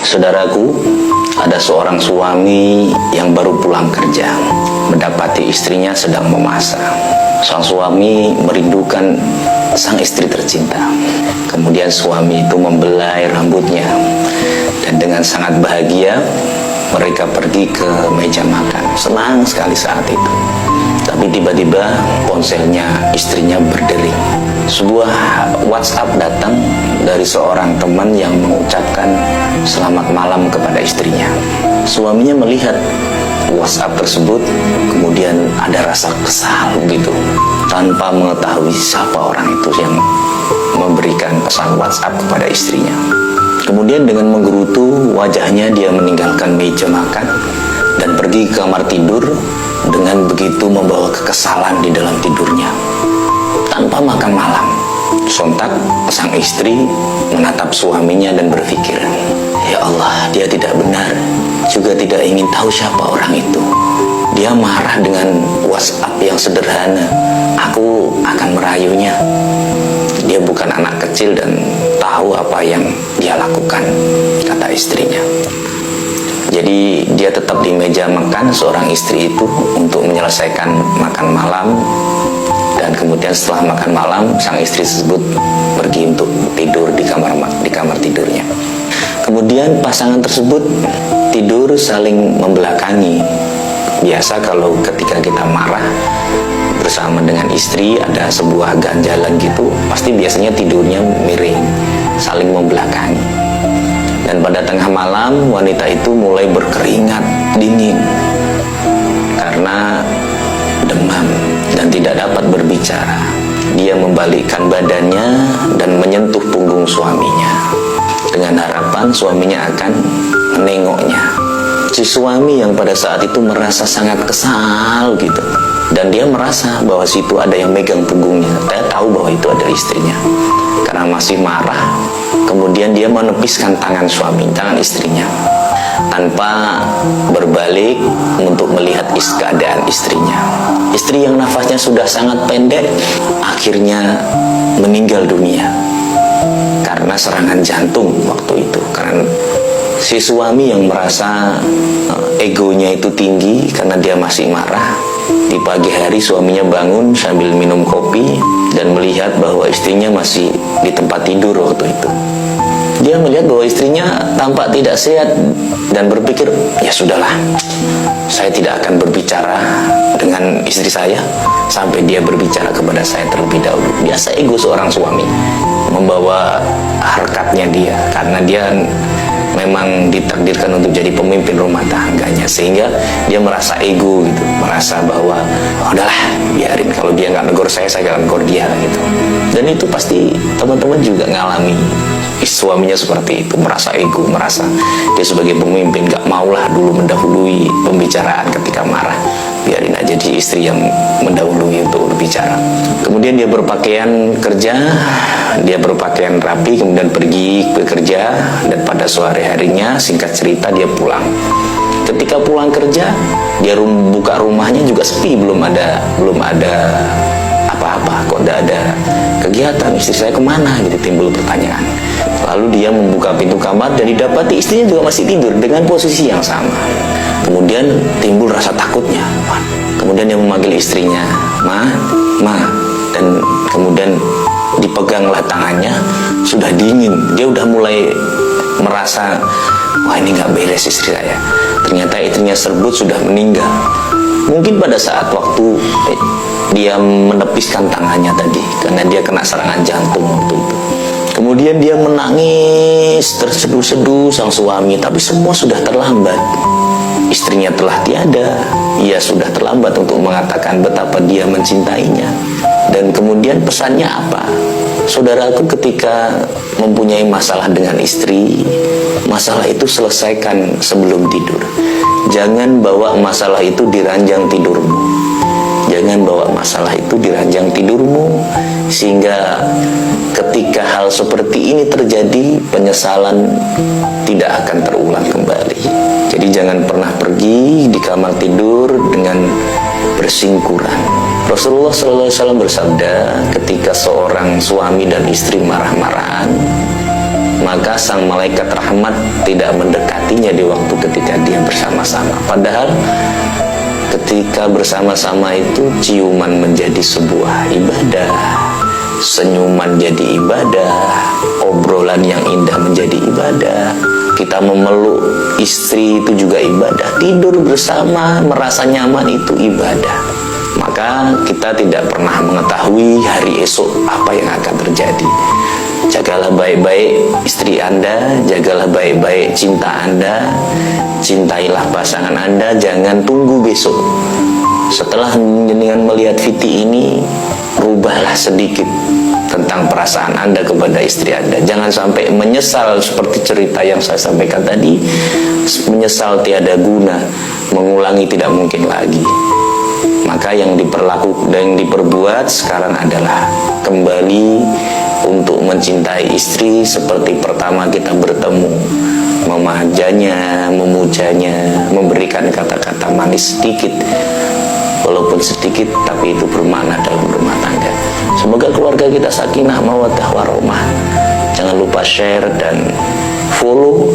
Saudaraku, ada seorang suami yang baru pulang kerja, mendapati istrinya sedang memasak. Sang suami merindukan sang istri tercinta. Kemudian suami itu membelai rambutnya, dan dengan sangat bahagia mereka pergi ke meja makan. Senang sekali saat itu. Tapi tiba-tiba ponselnya istrinya berdering. Sebuah WhatsApp datang dari seorang teman yang mengucapkan selamat malam kepada istrinya. Suaminya melihat WhatsApp tersebut, kemudian ada rasa kesal gitu, tanpa mengetahui siapa orang itu yang memberikan pesan WhatsApp kepada istrinya. Kemudian dengan menggerutu wajahnya, dia meninggalkan meja makan dan pergi ke kamar tidur dengan begitu membawa kekesalan di dalam tidurnya. Tanpa makan malam, sontak sang istri menatap suaminya dan berpikir, ya Allah, dia tidak benar, juga tidak ingin tahu siapa orang itu. Dia marah dengan WhatsApp yang sederhana. Aku akan merayunya. Dia bukan anak kecil dan tahu apa yang dia lakukan, kata istrinya. Jadi dia tetap di meja makan seorang istri itu untuk menyelesaikan makan malam. Dan kemudian setelah makan malam, sang istri tersebut pergi untuk tidur di kamar tidurnya. Kemudian pasangan tersebut tidur saling membelakangi. Biasa kalau ketika kita marah bersama dengan istri, ada sebuah ganjalan gitu, pasti biasanya tidurnya miring, saling membelakangi. Dan pada tengah malam, wanita itu mulai berkeringat dingin karena demam dan tidak dapat berbicara. Dia membalikkan badannya dan menyentuh punggung suaminya dengan harapan suaminya akan menengoknya. Si suami yang pada saat itu merasa sangat kesal gitu, dan dia merasa bahwa situ ada yang megang punggungnya. Dia tahu bahwa itu adalah istrinya. Karena masih marah, kemudian dia menepiskan tangan istrinya tanpa berbalik untuk melihat keadaan istrinya. Istri yang nafasnya sudah sangat pendek akhirnya meninggal dunia karena serangan jantung waktu itu. Karena si suami yang merasa egonya itu tinggi karena dia masih marah, di pagi hari suaminya bangun sambil minum kopi dan melihat bahwa istrinya masih di tempat tidur waktu itu. Dia melihat bahwa istrinya tampak tidak sehat dan berpikir, ya sudahlah, saya tidak akan berbicara dengan istri saya sampai dia berbicara kepada saya terlebih dahulu. Biasa ego seorang suami membawa harkatnya dia, karena dia memang ditakdirkan untuk jadi pemimpin rumah tangganya, sehingga dia merasa ego gitu, merasa bahwa udahlah, biarin, kalau dia nggak negur saya akan negur dia gitu. Dan itu pasti teman-teman juga ngalami. Suaminya seperti itu, merasa ego, merasa dia sebagai pemimpin gak maulah dulu mendahului pembicaraan ketika marah, biarin aja di istri yang mendahului untuk berbicara. Kemudian dia berpakaian kerja, dia berpakaian rapi, kemudian pergi bekerja, dan pada sore harinya, singkat cerita, dia pulang. Ketika pulang kerja, dia buka rumahnya juga sepi, belum ada apa-apa, kok tidak ada kegiatan, istri saya kemana gitu, timbul pertanyaan. Lalu dia membuka pintu kamar dan didapati istrinya juga masih tidur dengan posisi yang sama. Kemudian timbul rasa takutnya. Kemudian dia memanggil istrinya, Ma, dan kemudian dipeganglah tangannya, sudah dingin. Dia udah mulai merasa, wah ini nggak beres istri saya. Ternyata istrinya tersebut sudah meninggal. Mungkin pada saat waktu dia menepiskan tangannya tadi, karena dia kena serangan jantung waktu itu. Kemudian dia menangis terseduh-seduh sang suami, tapi semua sudah terlambat. Istrinya telah tiada, ia sudah terlambat untuk mengatakan betapa dia mencintainya. Dan kemudian pesannya apa? Saudaraku, ketika mempunyai masalah dengan istri, masalah itu selesaikan sebelum tidur. Jangan bawa masalah itu di ranjang tidurmu. Jangan bawa masalah itu di ranjang tidurmu, sehingga ketika hal seperti ini terjadi, penyesalan tidak akan terulang kembali. Jadi jangan pernah pergi di kamar tidur dengan bersingkuran. Rasulullah SAW bersabda, ketika seorang suami dan istri marah-marahan, maka sang malaikat rahmat tidak mendekatinya di waktu ketika dia bersama-sama. Padahal ketika bersama-sama itu ciuman menjadi sebuah ibadah, senyuman jadi ibadah, obrolan yang indah menjadi ibadah, kita memeluk istri itu juga ibadah, tidur bersama merasa nyaman itu ibadah. Maka kita tidak pernah mengetahui hari esok apa yang akan terjadi. Jagalah baik-baik istri Anda, jagalah baik-baik cinta Anda, cintailah pasangan Anda, jangan tunggu besok. Setelah dengan melihat VT ini, rubahlah sedikit tentang perasaan Anda kepada istri Anda. Jangan sampai menyesal seperti cerita yang saya sampaikan tadi, menyesal tiada guna, mengulangi tidak mungkin lagi. Maka yang diperlakukan dan yang diperbuat sekarang adalah kembali untuk mencintai istri seperti pertama kita bertemu, memajanya, memujanya, memberikan kata-kata manis sedikit, walaupun sedikit tapi itu bermakna dalam rumah tangga. Semoga keluarga kita sakinah mawaddah warahmah. Jangan lupa share dan follow